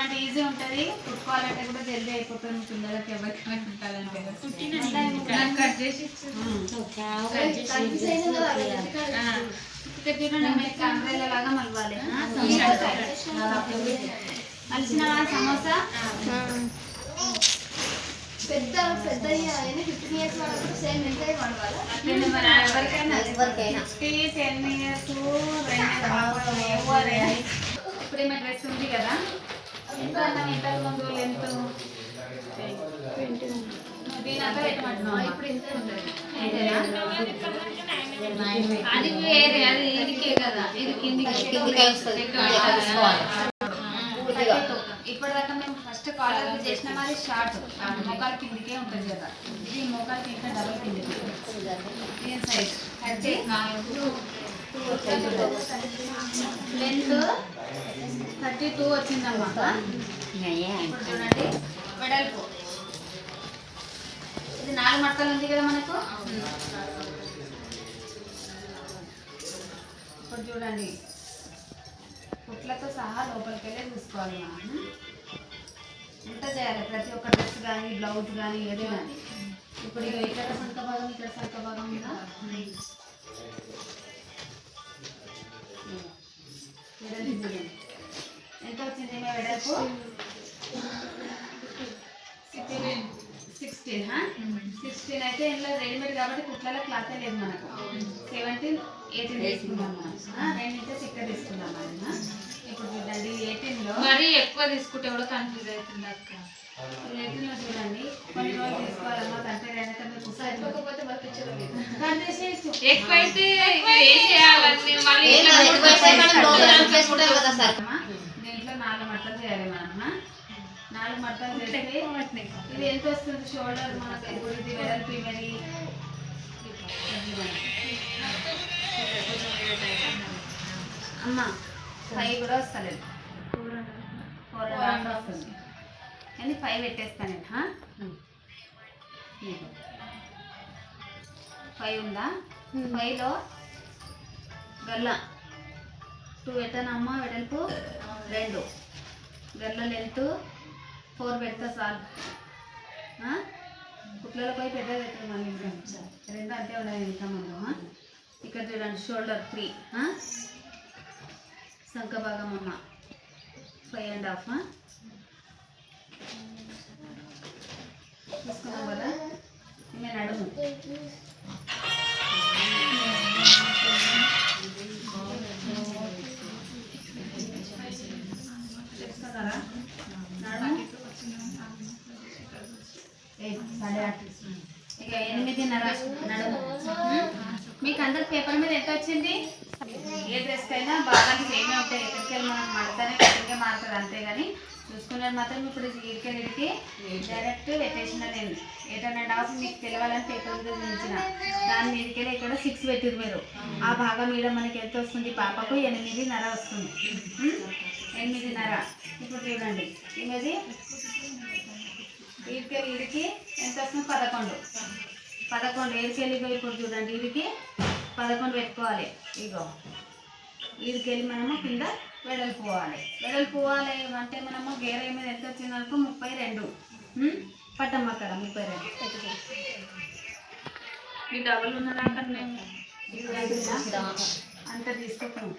అంటే ఈజీ ఉంటుంది, కుట్టుకోవాలంటే కూడా జల్దీ అయిపోతుంది. పిల్లలకి ఎవరికైనా కుట్టాలంటే కట్ చేసి అంబ్రెల్లా లాగా మలవాలి. మలిచిన సమోసా పెద్ద పెద్ద 15 ఇయర్స్ వాళ్ళకు సేమ్ ఎంత వాడవాలి. ఎవరికైనా 10 ఇయర్స్ ఇప్పుడు ఏమైనా డ్రెస్ ఉంది కదా, ఎంత ఇంతకు ముందు లెంత్ దీనంతా పెట్టమంటున్నాం. ఇప్పుడు ఇంత ఉంటుంది, అది వేరే, అది ఇదికే కదా, ఇది కిందికి. ఇప్పటిదాకా మేము ఫస్ట్ కాలర్ చేసిన మాది షార్ట్ మోకాల కిందికే ఉంటుంది కదా, ఇది మోకాలకి ఇంకా డబల్ కిందికి. దీని సైజ్ 32 లెంత్ 32 వచ్చిందమ్మా. ఇప్పుడు చూడండి వెడల్పు, ఇది 4 మడతలు ఉంది కదా మనకు. ఇప్పుడు చూడండి కుట్లతో సహా లోపలికి వెళ్ళి చూసుకోవాలి. మనం ఎంత చేయాలి ప్రతి ఒక్క డ్రెస్ కానీ బ్లౌజ్ కానీ ఏది కానీ. ఇప్పుడు ఇక్కడ సంక భాగం, ఇక్కడ సంక భాగం మీద ఎంత వచ్చింది మీ వెడల్పు? 16 అయితే ఇందులో రెడీమేడ్ కాబట్టి కుట్లలో క్లాత్ లేదు మనకు. 17, 18 తీసుకుందాం మనం, 2 ఇంచెస్ ఇక్కడ తీసుకుందాం మనం. ఇప్పుడు చూడండి 18లో మరీ ఎక్కువ తీసుకుంటే కూడా కన్ఫ్యూజ్ అవుతుంది అక్క. 18లో చూడండి కొన్ని రోజులు తీసుకోవాలమ్మా, కంటే సరిపోకపోతే ఎక్కువైతే దీంట్లో 4 మట్టలు చేయాలి మనం. 4 మట్టలు చేస్తే ఇది ఎంత వస్తుంది షోల్డర్ మనకు. ఇప్పుడు ఇది వెడల్పు ఇవన్నీ అమ్మ 5 కూడా వస్తలేదు, 4.5 వస్తుంది. నేను 5 పెట్టేస్తాను. 5 ఉందా? 5లో గల్ల 2 పెట్టానమ్మ, వెడల్పు 2, గల్ల లెంత్ 4 పెడతా చాలు. కుట్లలో పోయి పెద్దగా పెట్టాను మళ్ళీ 2 అంతే ఉన్నాయి ఇంకా ముందు. ఇక్కడ చూడండి షోల్డర్ 3, సంక భాగం అమ్మ 5.5 తీసుకున్నాం కదా. ఇంకా నడుము చెప్తున్నారా? ఇక 8.5 నడుము. మీకు అందరు పేపర్ మీద ఎంత వచ్చింది? ఏ డ్రెస్ కైనా బాగా సేమే ఉంటాయి, ఎక్కడికి మనం మడతానే కరెక్ట్గా మారుతుంది అంతేగాని చూసుకున్నది మాత్రం. ఇప్పుడు ఇక్కడికి డైరెక్ట్ పెట్టేసిన నేను 8.5 మీకు తెలవాలని పేపర్ మీద చూపించిన. దాని మీదకి ఇక్కడ 6 పెట్టిరు మీరు. ఆ భాగం మీద మనకి ఎంత వస్తుంది? పాపకు 8.5 వస్తుంది. 8.5. ఇప్పుడు చూడండి ఇది వీడికి ఎంత వస్తుంది? 11 ఏడికెళ్ళి. ఇప్పుడు చూడండి వీడికి 11 పెట్టుకోవాలి. ఇగో వీడికెళ్ళి మనము కింద వెడల్పు పోవాలి అంటే మనము గేర మీద ఎంత వచ్చింది అనుకో 32 పట్టమ్మ అక్కడ 32. ఈ డబుల్ ఉన్నదాకన్నా అంత తీసుకోను.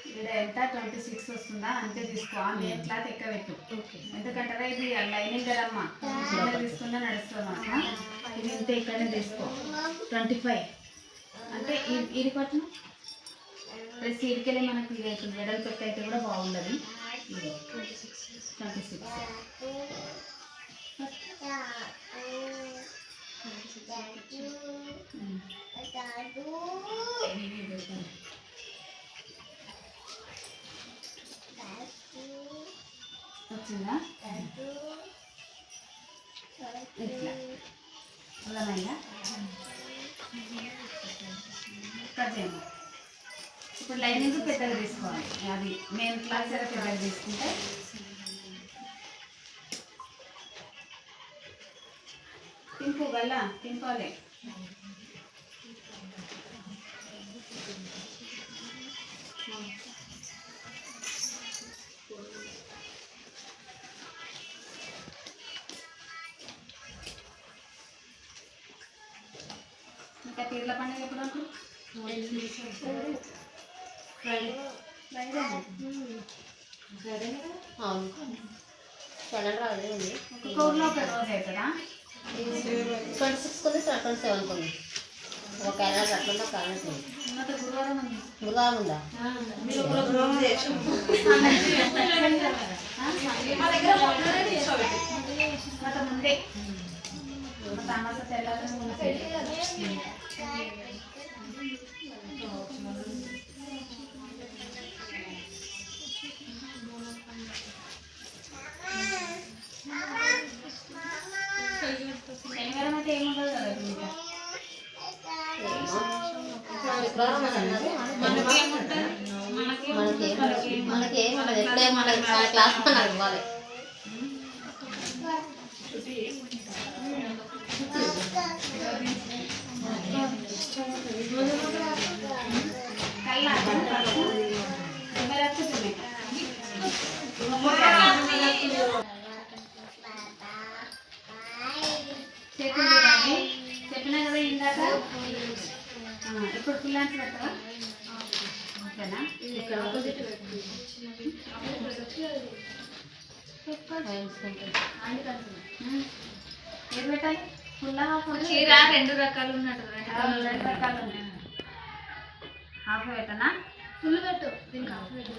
ఇక్కడ ఎంత 26 వస్తుందా అంతే తీసుకో. మెయిన్ క్లాత్ ఎక్కువ పెట్టు, ఎందుకంటే ఇది లైనింగ్ కదమ్మా, తీసుకున్నా నడుస్తామా. ఇది ఇంత ఇక్కడనే తీసుకో. 25 అంటే ఇది పట్టిన ప్లస్ ఇదికెళ్ళి మనకు ఇది అవుతుంది. వెడల్పు పెట్టి అయితే కూడా బాగుండదు. 26 వచ్చిందా? ఇట్లా అర్థమైందా? కట్ చేయండి. ఇప్పుడు లైనింగ్ పెద్దగా తీసుకోవాలి. అది మెయిన్ క్లాస్ పెద్దగా తీసుకుంటే తింపు వల్ల తింపాలి. పీర్ల పండుగ ఎప్పుడు అంటారు? ఒక్కొక్క ఊర్లో ఒక రోజు అవుతుందా? 26 ఉంది, 27 ఉంది. ఒక క్యాలెండర్ అట్లా క్యాలెండర్ గురువారం ఉంది. గురువారం ఉందా? ముందే తామస తెల్లారి శనివారం అయితే ఏముండదు కదా ఇంకా. మనకి ఏముండదు, ఎప్పుడే మనకి క్లాస్ మనకి ఇవ్వాలి. చెప్పినా కదా ఇందాక. ఇప్పుడు ఫుల్ హ్యాండ్స్ పెట్టవా? ఓకేనా? ఏది పెట్టాలి? ఫుల్ చీర 2 రకాలు ఉన్నట్టు 2 రకాలు ఉన్నాయి. హాఫ్ పెట్టనా? ఫుల్ పెట్టు, దీనికి హాఫ్ పెట్టు.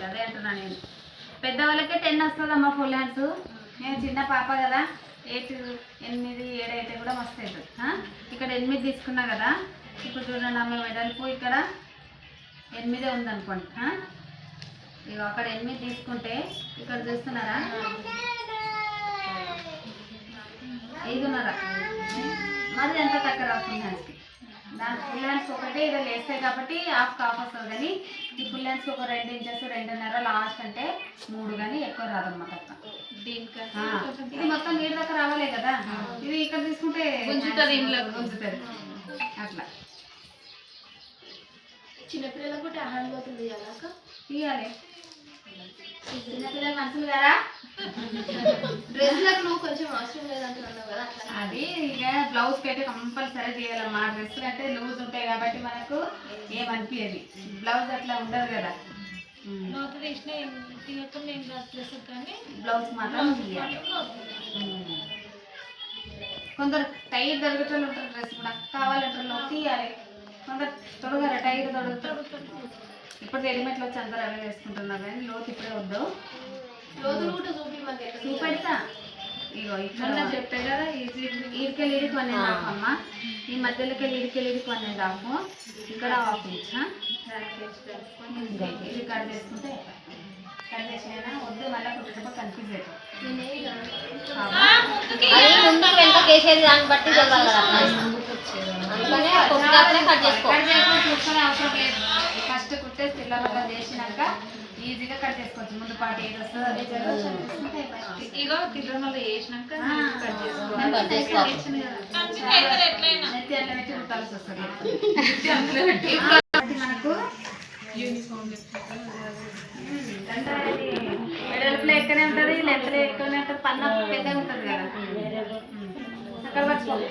అదే అంటున్నా నేను. పెద్దవాళ్ళకే 10 వస్తుందమ్మా ఫుల్ హ్యాండ్స్. నేను చిన్న పాప కదా, 8, 8, 7 అయితే కూడా మస్తు అవుతుంది. ఇక్కడ 8 తీసుకున్నా కదా. ఇప్పుడు చూడండి అమ్మ వెడల్పు ఇక్కడ 8 ఉందనుకోండి. ఇక అక్కడ 8 తీసుకుంటే ఇక్కడ చూస్తున్నారా 5.5. మరి ఎంత తక్కువ ఫుల్ హ్యాండ్స్కి. దాని ఫుల్ హ్యాండ్స్ ఒకటే ఇలా లేస్తాయి కాబట్టి హాఫ్ వస్తుంది. కానీ ఈ ఫుల్ హ్యాండ్స్కి ఒక 2 ఇంచెస్ 2.5 లాస్ట్ అంటే 3 కానీ ఎక్కువ రాదన్నమాట అట్లా. ఇది మొత్తం నీళ్ళ దాకా రావాలే కదా. ఇది ఇక్కడ తీసుకుంటే గుంజుతుంది అట్లా. చిన్నపిల్లలకు కూడా హ్యాండ్ అవుతుంది తీయాలి. చిన్నపిల్లలు మనుషులు కదా. డ్రెస్లకు నువ్వు కొంచెం అవసరం లేదంటున్నావు కదా. అది ఇక బ్లౌజ్కి అయితే కంపల్సరీ తీయాలమ్మా. డ్రెస్ అంటే లూజ్ ఉంటాయి కాబట్టి మనకు ఏమనిపించదు. బ్లౌజ్ అట్లా ఉండదు కదా. బ్లౌజ్ మాత్రం తీయాలి. కొందరు టైట్ దొరుకుతూ ఉంటారు. డ్రెస్ కూడా కావాలంటారు తీయాలి. కొందరు తొడగరా టైట్ దొరుకుతారు. ఇప్పుడు రెడీమేడ్లో వచ్చి అందరూ అవే వేసుకుంటున్నారు. కానీ లోతు ఇప్పుడే వద్దు. చూపెడతా. ఇగో ఇక్కడ చెప్పే కదా. ఈడికెళ్ళి 1.5 అమ్మ. ఈ మధ్యలోకి ఈడికెళ్ళి 1.5. ఇక్కడ హాఫ్ ఇంచ్. ఇది కట్ చేసుకుంటే కట్ చేసినా వద్దు. మళ్ళీ కుట్టేటప్పుడు కన్ఫ్యూజ్ అవుతుంది. ముందు వెంట కేసేది దాన్ని బట్టి చదవాలి కదా. అందుకనే కట్ చూసుకునే అవసరం లేదు. ఫస్ట్ కుట్టేసి పిల్లలుగా చేసినాక ఈజీగా కట్ చేసుకోవచ్చు. ముందు పాటు ఏది వస్తుందో అది ఇగో తిరుమల వేసినాక కట్ చేసుకోవాలి. నెత్తి అట్లా పెట్టి కుట్టాల్సి వస్తుంది. మనకు వెడల్పులో ఎక్కువనే ఉంటుంది, లెంత్లో ఎక్కువనే ఉంటుంది. పన్న పెద్దగా ఉంటుంది కదా. అక్కడ పట్టుకోవాలి.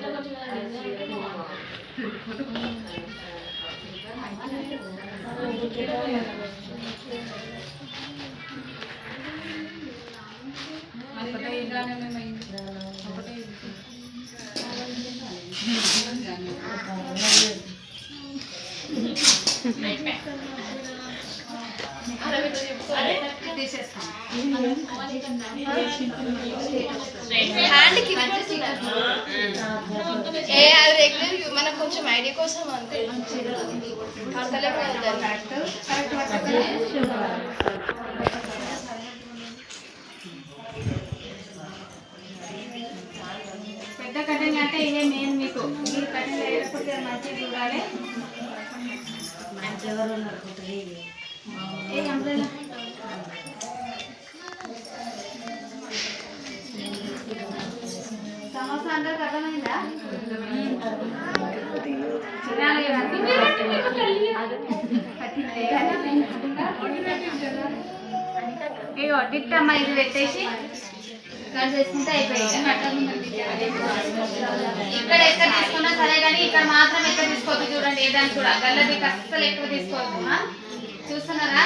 మనకు కొంచెం ఐడియా కోసం అంతే. పెద్ద కటింగ్ అంటే ఇదే మెయిన్. మీకు మీరు కటింగ్ అయ్యేటప్పుడు మంచిగా చూడాలి. సమోసా అందరికి అర్థమైందా? ఇగో డిట్టమ్మ ఇది పెట్టేసి కట్ చేసుకుంటే అయిపోయింది. ఇక్కడ ఎక్కడ తీసుకున్నా సరే కానీ ఇక్కడ మాత్రం ఎక్కడ తీసుకోవద్దు. చూడండి ఏదాన్ని కూడా గల్లది అస్సలు ఎక్కువ తీసుకోవద్దు. చూస్తున్నారా?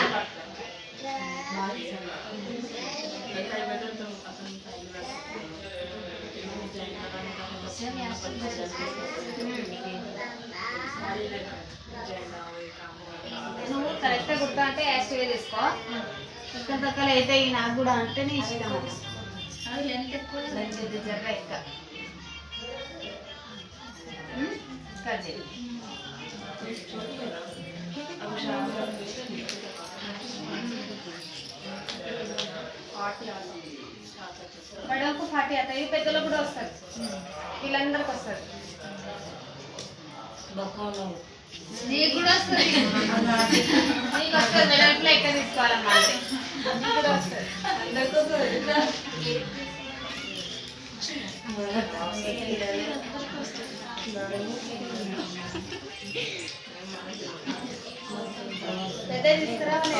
నువ్వు కరెక్ట్గా గుర్తా అంటే యాక్టివ్గా తీసుకో. ఇక్కడ దక్కలు అయితే నాకు కూడా అంటే నీ ఇష్టం. అది లెంత్ ఎక్కువ జర్ర ఎక్కువ కట్ చేయి. బడవకు 40 అవుతాయి, పెద్దలో కూడా వస్తుంది, వీళ్ళందరికి వస్తుంది. నీకు కూడా వస్తుంది, నీకు వస్తుంది. వెడల్పులో ఎక్కడ తీసుకోవాలమ్మా అంటే నీకు కూడా వస్తుంది. పెద్ద తీసుకురావాలి.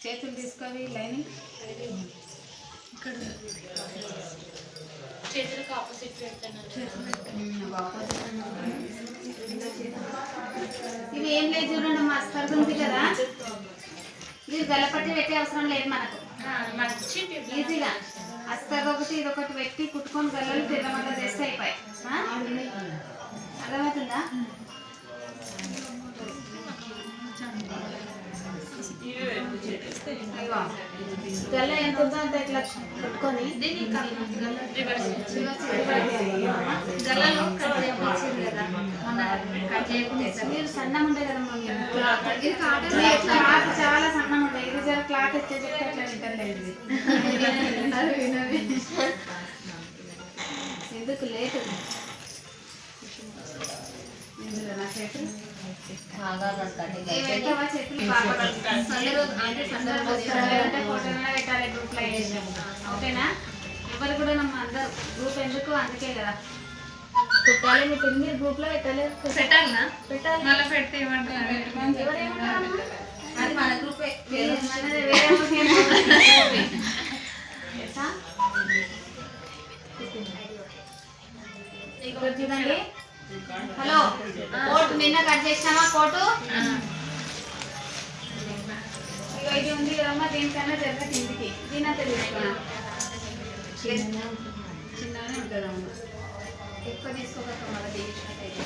చేతులు తీసుకోవాలి, లైనింగ్ చేతులకు ఆపోజిట్ పెడతాను. ఇవి ఏం లేదు చూడండి, మా అస్తర్ ఉంది కదా, ఇది గల్లపట్టి పెట్టే అవసరం లేదు మనకు. ఈజీగా అస్తర్ ఒకటి ఇదొకటి పెట్టి కుట్టుకొని గల్లలు తిరగమంట చేస్తే అయిపోయి. అర్థమవుతుందా? గల్ల ఎంత ఉందో అంత ఇట్లా పెట్టుకొని గల్లలో మీరు సన్నం ఉంటాయి కదమ్మా, క్లాత్ చాలా సన్నం ఉంటాయి. ఇది జర క్లాత్ ఎత్తే చెప్తే అట్లా వింటలేదు. ఎందుకు లేట్ నా చేతులు పెట్టాలి గ్రూప్ లో ఓకేనా? ఎవరు కూడా నమ్మ అందరు గ్రూప్ ఎందుకు అందుకే కదా కుట్టాలి. మీ పిల్లలు మీరు గ్రూప్ లో పెట్టాలనా? పెట్టాలి. మళ్ళీ పెడితే ఎవరేమంటారు? అది మన గ్రూపే, వేరే చూడండి. హలో, కోటు నిన్న కట్ చేసినామా? కోటు ఇది ఉంది కదమ్మా, దీనికన్నా జరిగే కిందికి దీని అంతా తీసుకున్నా చిన్నగానే ఉంటుందమ్మా, ఎక్కువ తీసుకోకపోతే మళ్ళీ తీసినట్టయితే